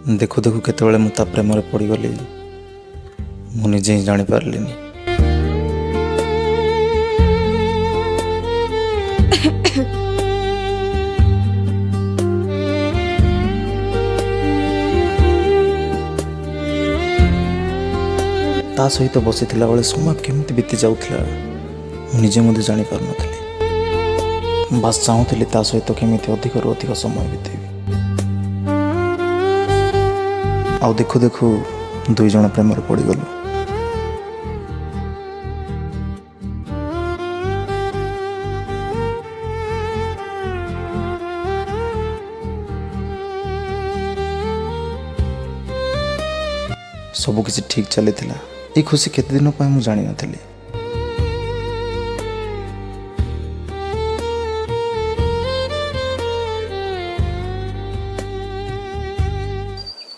देखु देखु केतेबेले मु ता प्रेम रे पड़गली मु निजे ही जानी पारलिनी। ता सहित बसी थिला बेले समय केमती बीती जाउथिला मु निजे मधे जानी पार नथली। बस चाहूली ता सहित केमती अधिक रु अधिक समय बीतेबी। आउ देखु देखु दुई जण प्रेम रे पड़गलु। सब किसी ठीक चली। ए खुशी केते दिन मु जानी नथली।